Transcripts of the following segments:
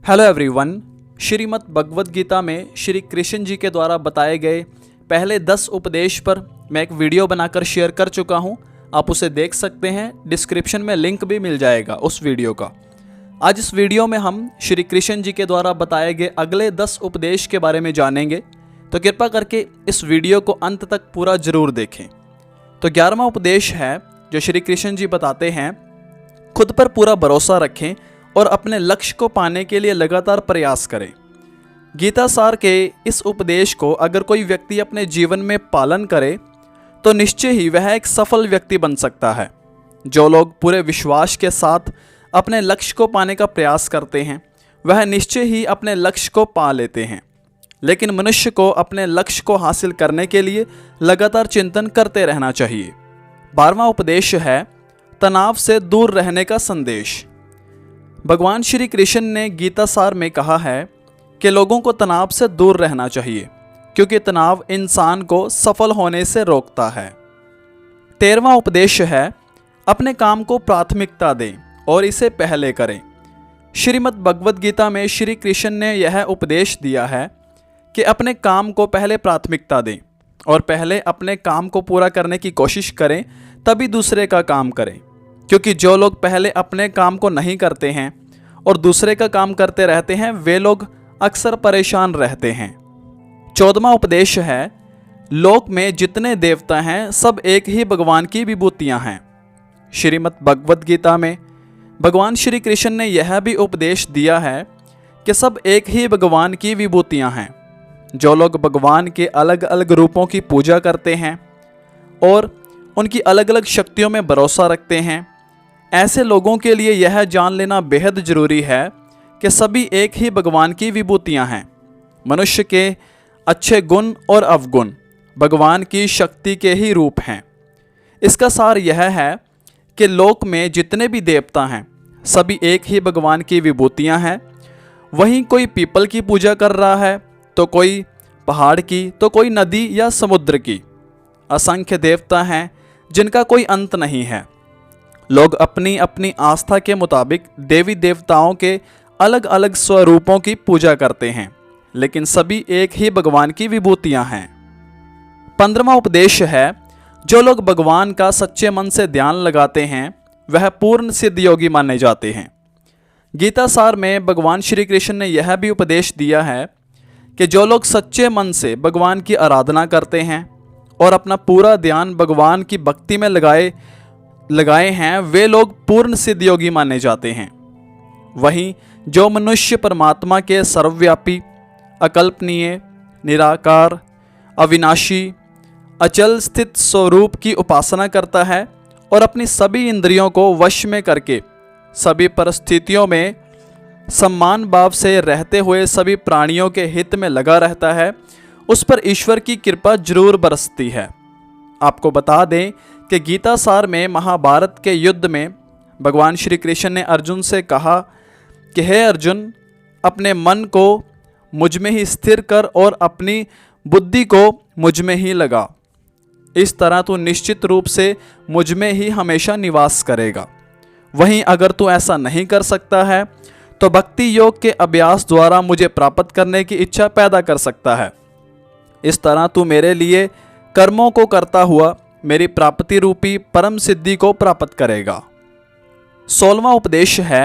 Hello everyone. Shrimad Bhagavad Gita में श्री कृष्ण जी के द्वारा बताए गए पहले 10 उपदेश पर मैं एक वीडियो बनाकर शेयर कर चुका हूं। आप उसे देख सकते हैं, डिस्क्रिप्शन में लिंक भी मिल जाएगा उस वीडियो का। आज इस वीडियो में हम श्री कृष्ण जी के द्वारा बताए गए अगले 10 उपदेश के बारे में जानेंगे, तो कृपा करके इस वीडियो को अंत तक पूरा जरूर देखें। तो 11वां उपदेश है जो श्री कृष्ण जी बताते हैं, खुद पर पूरा भरोसा रखें और अपने लक्ष्य को पाने के लिए लगातार प्रयास करें। गीता सार के इस उपदेश को अगर कोई व्यक्ति अपने जीवन में पालन करे तो निश्चय ही वह एक सफल व्यक्ति बन सकता है। जो लोग पूरे विश्वास के साथ अपने लक्ष्य को पाने का प्रयास करते हैं वह निश्चय ही अपने लक्ष्य को पा लेते हैं। लेकिन मनुष्य को अपने लक्ष्य को हासिल करने के लिए लगातार चिंतन करते रहना चाहिए। 12वां उपदेश है तनाव से दूर रहने का संदेश। भगवान श्री कृष्ण ने गीता सार में कहा है कि लोगों को तनाव से दूर रहना चाहिए, क्योंकि तनाव इंसान को सफल होने से रोकता है। 13वां उपदेश है अपने काम को प्राथमिकता दें और इसे पहले करें। श्रीमद् भगवद गीता में श्री कृष्ण ने यह उपदेश दिया है कि अपने काम को पहले प्राथमिकता दें और पहले अपने काम को पूरा करने की कोशिश करें, तभी दूसरे का काम करें। क्योंकि जो लोग पहले अपने काम को नहीं करते हैं और दूसरे का काम करते रहते हैं, वे लोग अक्सर परेशान रहते हैं। 14वां उपदेश है लोक में जितने देवता हैं सब एक ही भगवान की विभूतियां हैं। श्रीमद् भगवद गीता में भगवान श्री कृष्ण ने यह भी उपदेश दिया है कि सब एक ही भगवान की विभूतियां हैं। जो लोग भगवान के अलग अलग रूपों की पूजा करते हैं और उनकी अलग अलग शक्तियों में भरोसा रखते हैं, ऐसे लोगों के लिए यह जान लेना बेहद जरूरी है कि सभी एक ही भगवान की विभूतियां हैं। मनुष्य के अच्छे गुण और अवगुण भगवान की शक्ति के ही रूप हैं। इसका सार यह है कि लोक में जितने भी देवता हैं सभी एक ही भगवान की विभूतियां हैं। वहीं कोई पीपल की पूजा कर रहा है तो कोई पहाड़ की, तो कोई नदी या समुद्र की। असंख्य देवता हैं जिनका कोई अंत नहीं है। लोग अपनी अपनी आस्था के मुताबिक देवी देवताओं के अलग अलग स्वरूपों की पूजा करते हैं, लेकिन सभी एक ही भगवान की विभूतियां हैं। 15वां उपदेश है जो लोग भगवान का सच्चे मन से ध्यान लगाते हैं वह पूर्ण सिद्ध योगी माने जाते हैं। गीता सार में भगवान श्री कृष्ण ने यह भी उपदेश दिया है कि जो लोग सच्चे मन से भगवान की आराधना करते हैं और अपना पूरा ध्यान भगवान की भक्ति में लगाए हैं, वे लोग पूर्ण सिद्ध योगी माने जाते हैं। वहीं जो मनुष्य परमात्मा के सर्वव्यापी, अकल्पनीय, निराकार, अविनाशी, अचल स्थित स्वरूप की उपासना करता है और अपनी सभी इंद्रियों को वश में करके सभी परिस्थितियों में सम्मान भाव से रहते हुए सभी प्राणियों के हित में लगा रहता है, उस पर ईश्वर की कृपा जरूर बरसती है। आपको बता दें कि गीता सार में महाभारत के युद्ध में भगवान श्री कृष्ण ने अर्जुन से कहा कि हे अर्जुन, अपने मन को मुझ में ही स्थिर कर और अपनी बुद्धि को मुझ में ही लगा। इस तरह तू निश्चित रूप से मुझ में ही हमेशा निवास करेगा। वहीं अगर तू ऐसा नहीं कर सकता है तो भक्ति योग के अभ्यास द्वारा मुझे प्राप्त करने की इच्छा पैदा कर सकता है। इस तरह तू मेरे लिए कर्मों को करता हुआ मेरी प्राप्ति रूपी परम सिद्धि को प्राप्त करेगा। 16वां उपदेश है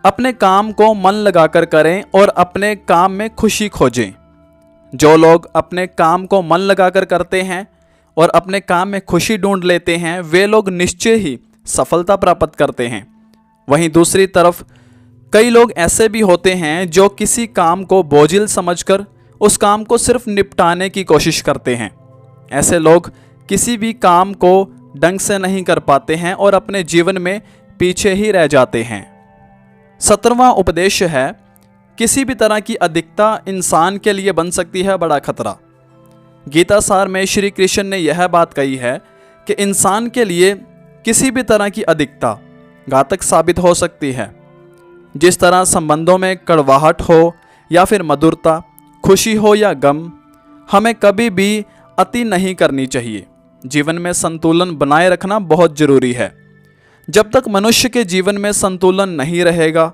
अपने काम को मन लगाकर करें और अपने काम में खुशी खोजें। जो लोग अपने काम को मन लगाकर करते हैं और अपने काम में खुशी ढूंढ लेते हैं, वे लोग निश्चय ही सफलता प्राप्त करते हैं। वहीं दूसरी तरफ कई लोग ऐसे भी होते हैं जो किसी काम को बोझिल समझकर उस काम को सिर्फ निपटाने की कोशिश करते हैं। ऐसे लोग किसी भी काम को ढंग से नहीं कर पाते हैं और अपने जीवन में पीछे ही रह जाते हैं। 17वां उपदेश है किसी भी तरह की अधिकता इंसान के लिए बन सकती है बड़ा खतरा। गीता सार में श्री कृष्ण ने यह बात कही है कि इंसान के लिए किसी भी तरह की अधिकता घातक साबित हो सकती है। जिस तरह संबंधों में कड़वाहट हो या फिर मधुरता, खुशी हो या गम, हमें कभी भी अति नहीं करनी चाहिए। जीवन में संतुलन बनाए रखना बहुत जरूरी है। जब तक मनुष्य के जीवन में संतुलन नहीं रहेगा,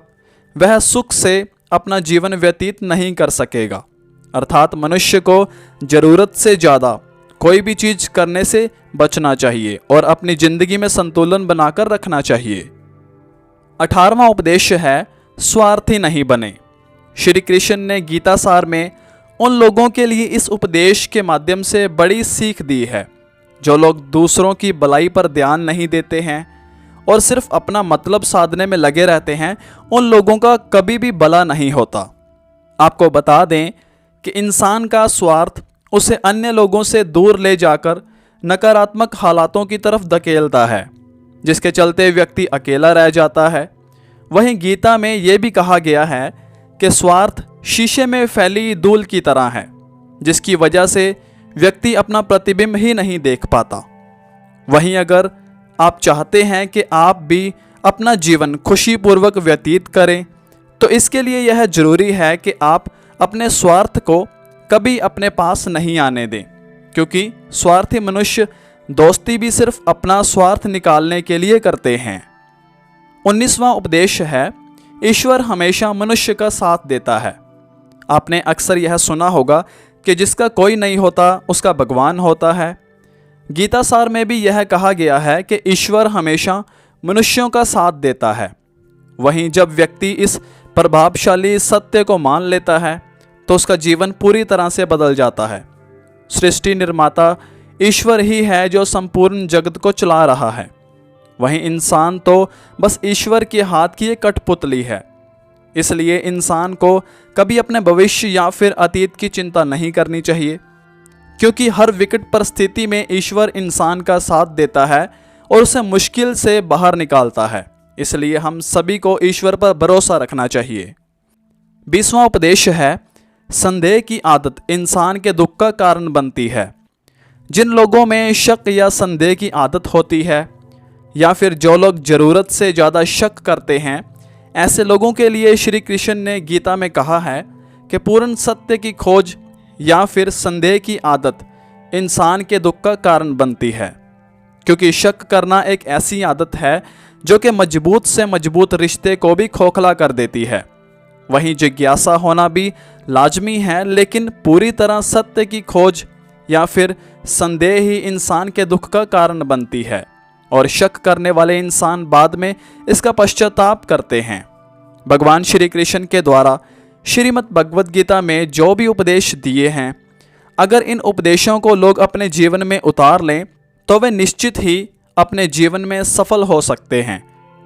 वह सुख से अपना जीवन व्यतीत नहीं कर सकेगा। अर्थात मनुष्य को ज़रूरत से ज़्यादा कोई भी चीज़ करने से बचना चाहिए और अपनी ज़िंदगी में संतुलन बनाकर रखना चाहिए। 18वां उपदेश है स्वार्थी नहीं बने। श्री कृष्ण ने गीता सार में उन लोगों के लिए इस उपदेश के माध्यम से बड़ी सीख दी है जो लोग दूसरों की भलाई पर ध्यान नहीं देते हैं और सिर्फ अपना मतलब साधने में लगे रहते हैं। उन लोगों का कभी भी भला नहीं होता। आपको बता दें कि इंसान का स्वार्थ उसे अन्य लोगों से दूर ले जाकर नकारात्मक हालातों की तरफ धकेलता है, जिसके चलते व्यक्ति अकेला रह जाता है। वहीं गीता में यह भी कहा गया है कि स्वार्थ शीशे में फैली धूल की तरह है, जिसकी वजह से व्यक्ति अपना प्रतिबिंब ही नहीं देख पाता। वहीं अगर आप चाहते हैं कि आप भी अपना जीवन खुशीपूर्वक व्यतीत करें, तो इसके लिए यह जरूरी है कि आप अपने स्वार्थ को कभी अपने पास नहीं आने दें, क्योंकि स्वार्थी मनुष्य दोस्ती भी सिर्फ अपना स्वार्थ निकालने के लिए करते हैं। 19वां उपदेश है ईश्वर हमेशा मनुष्य का साथ देता है। आपने अक्सर यह सुना होगा कि जिसका कोई नहीं होता उसका भगवान होता है। गीता सार में भी यह कहा गया है कि ईश्वर हमेशा मनुष्यों का साथ देता है। वहीं जब व्यक्ति इस प्रभावशाली सत्य को मान लेता है तो उसका जीवन पूरी तरह से बदल जाता है। सृष्टि निर्माता ईश्वर ही है जो संपूर्ण जगत को चला रहा है। वहीं इंसान तो बस ईश्वर के हाथ की एक कठपुतली है। इसलिए इंसान को कभी अपने भविष्य या फिर अतीत की चिंता नहीं करनी चाहिए, क्योंकि हर विकट परिस्थिति में ईश्वर इंसान का साथ देता है और उसे मुश्किल से बाहर निकालता है। इसलिए हम सभी को ईश्वर पर भरोसा रखना चाहिए। 20वां उपदेश है संदेह की आदत इंसान के दुख का कारण बनती है। जिन लोगों में शक या संदेह की आदत होती है या फिर जो लोग ज़रूरत से ज़्यादा शक करते हैं, ऐसे लोगों के लिए श्री कृष्ण ने गीता में कहा है कि पूर्ण सत्य की खोज या फिर संदेह की आदत इंसान के दुख का कारण बनती है, क्योंकि शक करना एक ऐसी आदत है जो कि मजबूत से मजबूत रिश्ते को भी खोखला कर देती है। वहीं जिज्ञासा होना भी लाजमी है, लेकिन पूरी तरह सत्य की खोज या फिर संदेह ही इंसान के दुख का कारण बनती है और शक करने वाले इंसान बाद में इसका पश्चाताप करते हैं। भगवान श्री कृष्ण के द्वारा श्रीमद् भगवद गीता में जो भी उपदेश दिए हैं, अगर इन उपदेशों को लोग अपने जीवन में उतार लें तो वे निश्चित ही अपने जीवन में सफल हो सकते हैं।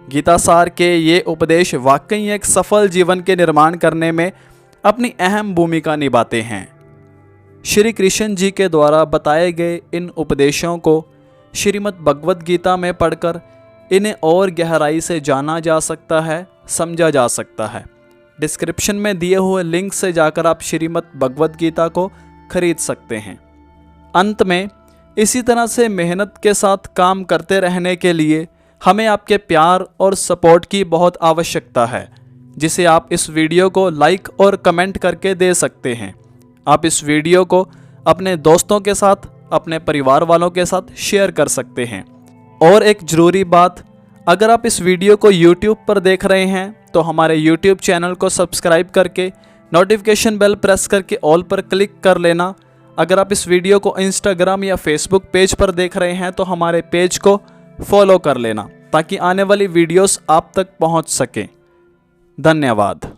गीता सार के ये उपदेश वाकई एक सफल जीवन के निर्माण करने में अपनी अहम भूमिका निभाते हैं। श्री कृष्ण जी के द्वारा बताए गए इन उपदेशों को श्रीमद् भगवद गीता में पढ़कर इन्हें और गहराई से जाना जा सकता है, समझा जा सकता है। डिस्क्रिप्शन में दिए हुए लिंक से जाकर आप श्रीमद् भगवद गीता को खरीद सकते हैं। अंत में इसी तरह से मेहनत के साथ काम करते रहने के लिए हमें आपके प्यार और सपोर्ट की बहुत आवश्यकता है, जिसे आप इस वीडियो को लाइक और कमेंट करके दे सकते हैं। आप इस वीडियो को अपने दोस्तों के साथ, अपने परिवार वालों के साथ शेयर कर सकते हैं। और एक ज़रूरी बात, अगर आप इस वीडियो को YouTube पर देख रहे हैं तो हमारे YouTube चैनल को सब्सक्राइब करके नोटिफिकेशन बेल प्रेस करके ऑल पर क्लिक कर लेना। अगर आप इस वीडियो को Instagram या Facebook पेज पर देख रहे हैं तो हमारे पेज को फॉलो कर लेना, ताकि आने वाली वीडियोस आप तक पहुंच सकें। धन्यवाद।